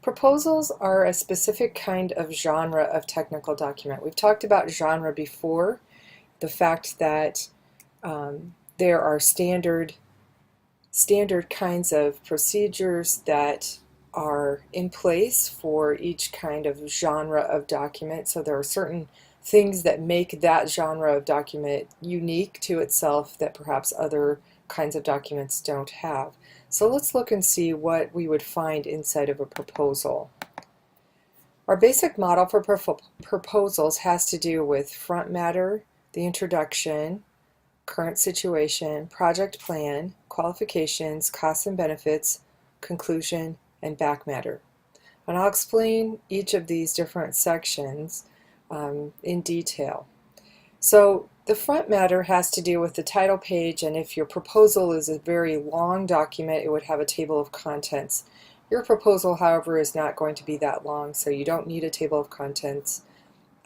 Proposals are a specific kind of genre of technical document. We've talked about genre before, the fact that there are standard kinds of procedures that are in place for each kind of genre of document. So there are certain things that make that genre of document unique to itself that perhaps other kinds of documents don't have. So let's look and see what we would find inside of a proposal. Our basic model for proposals has to do with front matter, the introduction, current situation, project plan, qualifications, costs and benefits, conclusion, and back matter. And I'll explain each of these different sections in detail. So the front matter has to do with the title page, and if your proposal is a very long document, it would have a table of contents. Your proposal, however, is not going to be that long, so you don't need a table of contents.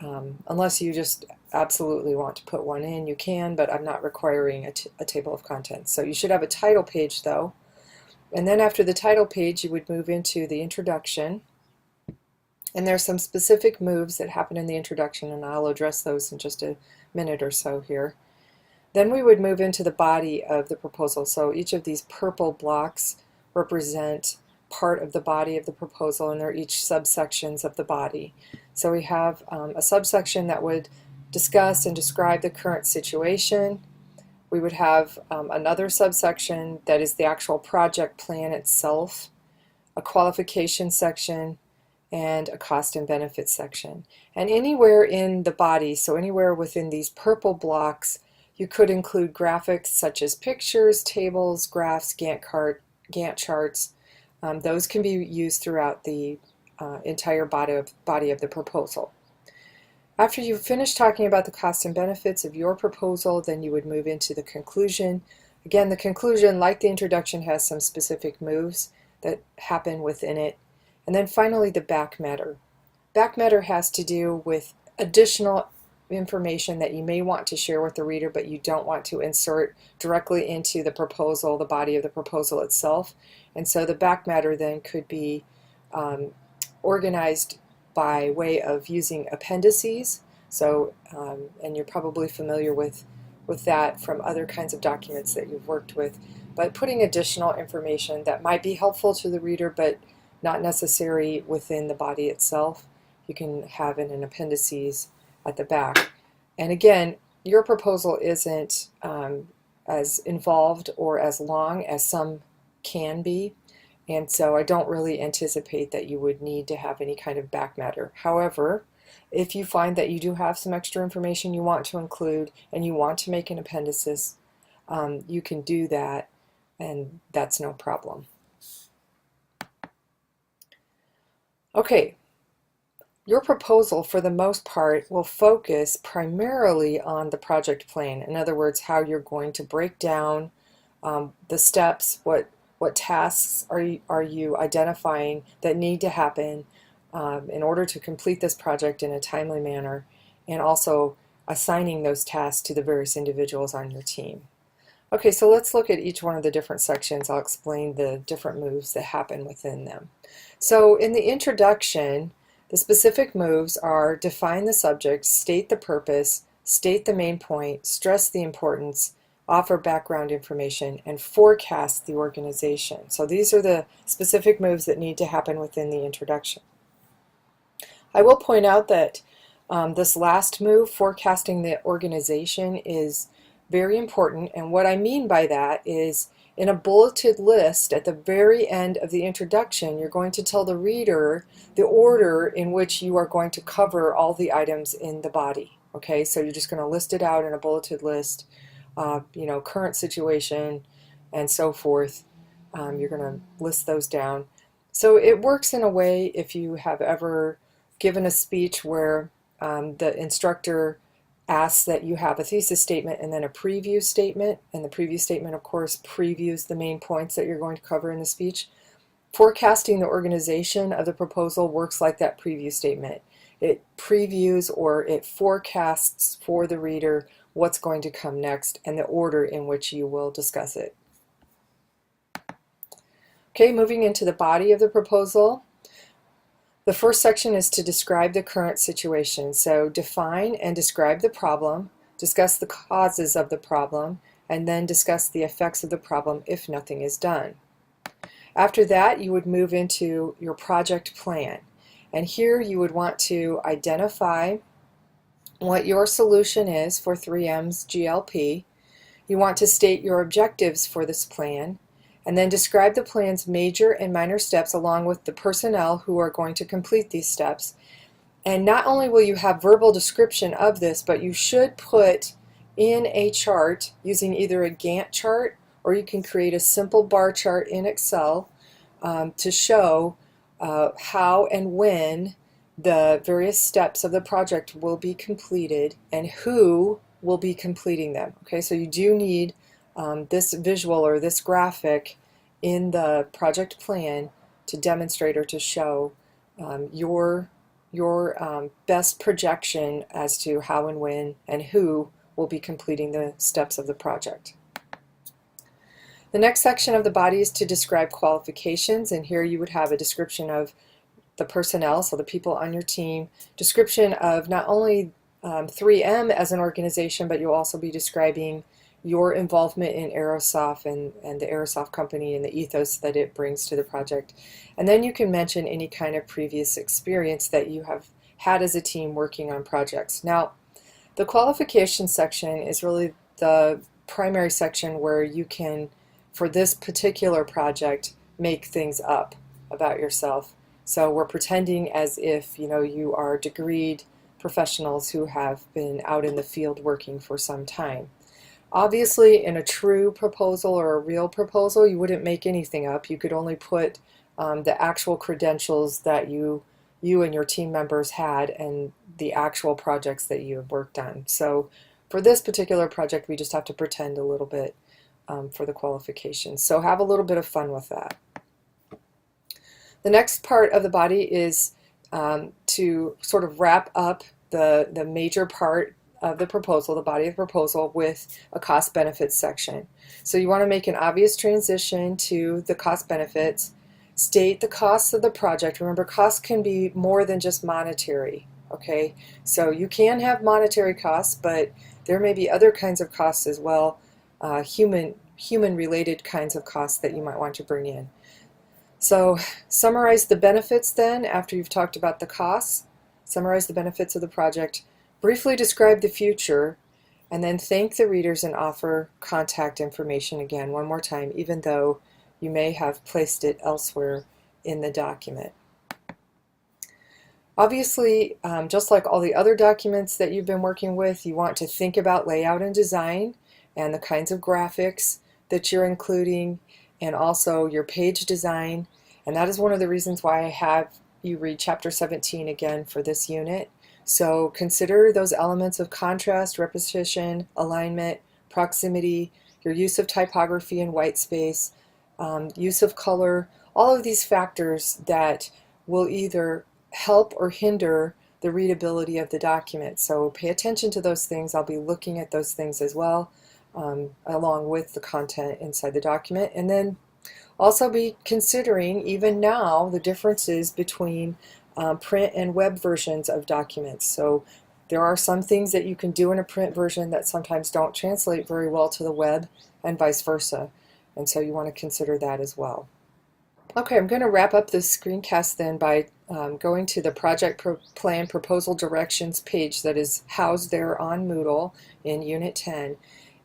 Unless you just absolutely want to put one in, you can, but I'm not requiring a table of contents. So you should have a title page though. And then after the title page, you would move into the introduction. And there's some specific moves that happen in the introduction, and I'll address those in just a minute or so here. Then we would move into the body of the proposal. So each of these purple blocks represent part of the body of the proposal, and they're each subsections of the body. So we have a subsection that would discuss and describe the current situation. We would have another subsection that is the actual project plan itself, a qualification section, and a cost and benefits section. And anywhere in the body, so anywhere within these purple blocks, you could include graphics such as pictures, tables, graphs, Gantt charts. Those can be used throughout the entire body of the proposal. After you've finished talking about the costs and benefits of your proposal, then you would move into the conclusion. Again, the conclusion, like the introduction, has some specific moves that happen within it. And then finally, the back matter. Back matter has to do with additional information that you may want to share with the reader, but you don't want to insert directly into the proposal, the body of the proposal itself. And so the back matter then could be organized by way of using appendices. So, and you're probably familiar with that from other kinds of documents that you've worked with, but putting additional information that might be helpful to the reader, but not necessary within the body itself, you can have in an appendices at the back. And again, your proposal isn't as involved or as long as some can be, and so I don't really anticipate that you would need to have any kind of back matter. However, if you find that you do have some extra information you want to include and you want to make an appendices, you can do that, and that's no problem. Okay, your proposal for the most part will focus primarily on the project plan. In other words, how you're going to break down the steps, what tasks are you identifying that need to happen in order to complete this project in a timely manner, and also assigning those tasks to the various individuals on your team. Okay, so let's look at each one of the different sections. I'll explain the different moves that happen within them. So in the introduction, the specific moves are define the subject, state the purpose, state the main point, stress the importance, offer background information, and forecast the organization. So these are the specific moves that need to happen within the introduction. I will point out that this last move, forecasting the organization, is very important, and what I mean by that is in a bulleted list at the very end of the introduction, you're going to tell the reader the order in which you are going to cover all the items in the body. Okay, so you're just going to list it out in a bulleted list, you know, current situation and so forth. You're going to list those down. So it works in a way, if you have ever given a speech where the instructor asks that you have a thesis statement and then a preview statement, and the preview statement, of course, previews the main points that you're going to cover in the speech. Forecasting the organization of the proposal works like that preview statement. It previews or it forecasts for the reader what's going to come next and the order in which you will discuss it. Okay, moving into the body of the proposal. The first section is to describe the current situation. So define and describe the problem, discuss the causes of the problem, and then discuss the effects of the problem if nothing is done. After that, you would move into your project plan. And here you would want to identify what your solution is for 3M's GLP. You want to state your objectives for this plan, and then describe the plan's major and minor steps along with the personnel who are going to complete these steps. And not only will you have verbal description of this, but you should put in a chart using either a Gantt chart, or you can create a simple bar chart in Excel to show how and when the various steps of the project will be completed and who will be completing them. Okay, so you do need this visual or this graphic in the project plan to demonstrate or to show your best projection as to how and when and who will be completing the steps of the project. The next section of the body is to describe qualifications, and here you would have a description of the personnel, so the people on your team, description of not only 3M as an organization, but you'll also be describing your involvement in Aerosoft and the Aerosoft company and the ethos that it brings to the project. And then you can mention any kind of previous experience that you have had as a team working on projects. Now, the qualification section is really the primary section where you can, for this particular project, make things up about yourself. So we're pretending as if you are degreed professionals who have been out in the field working for some time. Obviously, in a true proposal or a real proposal, you wouldn't make anything up. You could only put the actual credentials that you and your team members had and the actual projects that you have worked on. So for this particular project, we just have to pretend a little bit for the qualifications. So have a little bit of fun with that. The next part of the body is to sort of wrap up the major part of the proposal, the body of the proposal, with a cost benefits section. So you want to make an obvious transition to the cost benefits, state the costs of the project. Remember, costs can be more than just monetary, okay? So you can have monetary costs, but there may be other kinds of costs as well, human related kinds of costs that you might want to bring in. So summarize the benefits then after you've talked about the costs. Summarize the benefits of the project, briefly describe the future, and then thank the readers and offer contact information again one more time, even though you may have placed it elsewhere in the document. Obviously, just like all the other documents that you've been working with, you want to think about layout and design and the kinds of graphics that you're including, and also your page design. And that is one of the reasons why I have you read Chapter 17 again for this unit. So consider those elements of contrast, repetition, alignment, proximity, your use of typography and white space, use of color, all of these factors that will either help or hinder the readability of the document. So pay attention to those things. I'll be looking at those things as well, along with the content inside the document. And then also be considering, even now, the differences between print and web versions of documents. So there are some things that you can do in a print version that sometimes don't translate very well to the web, and vice versa. And so you want to consider that as well. Okay, I'm going to wrap up this screencast then by going to the project plan proposal directions page that is housed there on Moodle in Unit 10.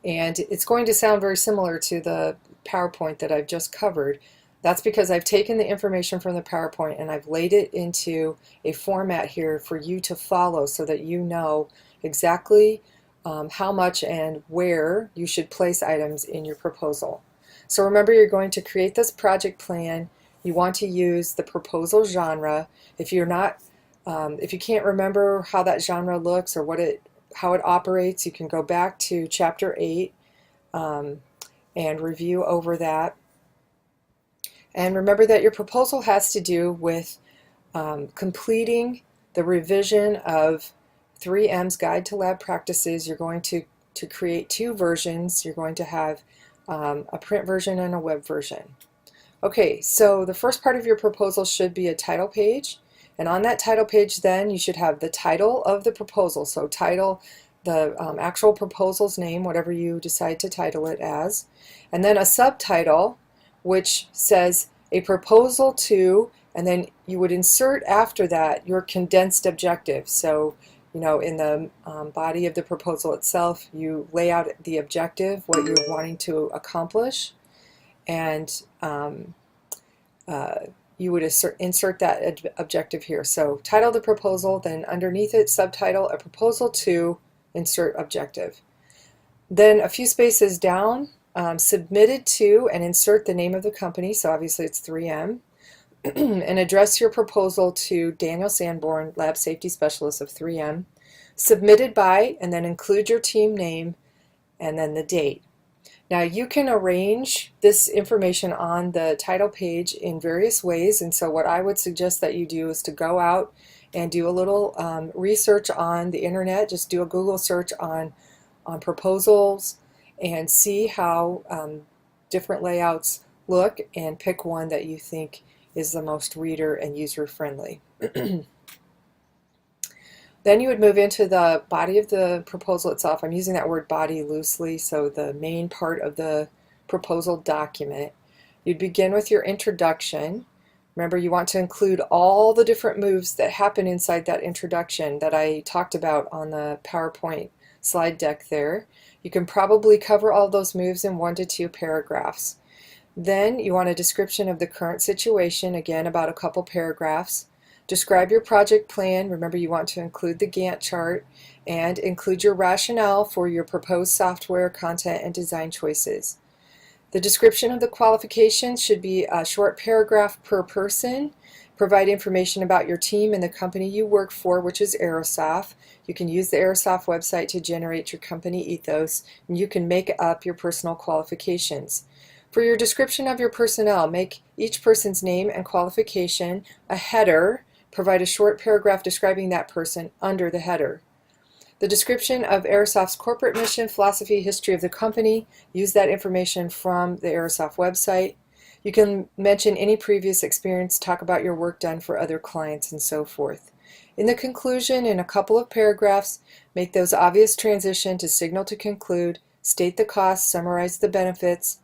And it's going to sound very similar to the PowerPoint that I've just covered. That's because I've taken the information from the PowerPoint and I've laid it into a format here for you to follow so that you know exactly how much and where you should place items in your proposal. So remember, you're going to create this project plan. You want to use the proposal genre. If you can't remember how that genre looks or how it operates, you can go back to Chapter 8 and review over that. And remember that your proposal has to do with completing the revision of 3M's Guide to Lab Practices. You're going to create two versions. You're going to have a print version and a web version. Okay, so the first part of your proposal should be a title page, And on that title page then you should have the title of the proposal. So title, the actual proposal's name, whatever you decide to title it as, and then a subtitle which says a proposal to, and then you would insert after that your condensed objective. So in the body of the proposal itself, you lay out the objective, what you're wanting to accomplish, and you would insert that objective here. So title the proposal, then underneath it, subtitle, a proposal to, insert objective. Then a few spaces down, submitted to, and insert the name of the company, so obviously it's 3M, and address your proposal to Daniel Sanborn, Lab Safety Specialist of 3M, submitted by, and then include your team name, and then the date. Now you can arrange this information on the title page in various ways, and so what I would suggest that you do is to go out and do a little research on the internet. Just do a Google search on proposals and see how different layouts look, and pick one that you think is the most reader and user friendly. Then you would move into the body of the proposal itself. I'm using that word body loosely, so the main part of the proposal document. You'd begin with your introduction. Remember, you want to include all the different moves that happen inside that introduction that I talked about on the PowerPoint slide deck there. You can probably cover all those moves in 1 to 2 paragraphs. Then you want a description of the current situation, again about a couple paragraphs. Describe your project plan. Remember, you want to include the Gantt chart, and include your rationale for your proposed software, content, and design choices. The description of the qualifications should be a short paragraph per person. Provide information about your team and the company you work for, which is Aerosoft. You can use the Aerosoft website to generate your company ethos, and you can make up your personal qualifications. For your description of your personnel, make each person's name and qualification a header. Provide a short paragraph describing that person under the header. The description of Aerosoft's corporate mission, philosophy, history of the company. Use that information from the Aerosoft website. You can mention any previous experience, talk about your work done for other clients, and so forth. In the conclusion, in a couple of paragraphs, make those obvious transition to signal to conclude, state the costs, summarize the benefits,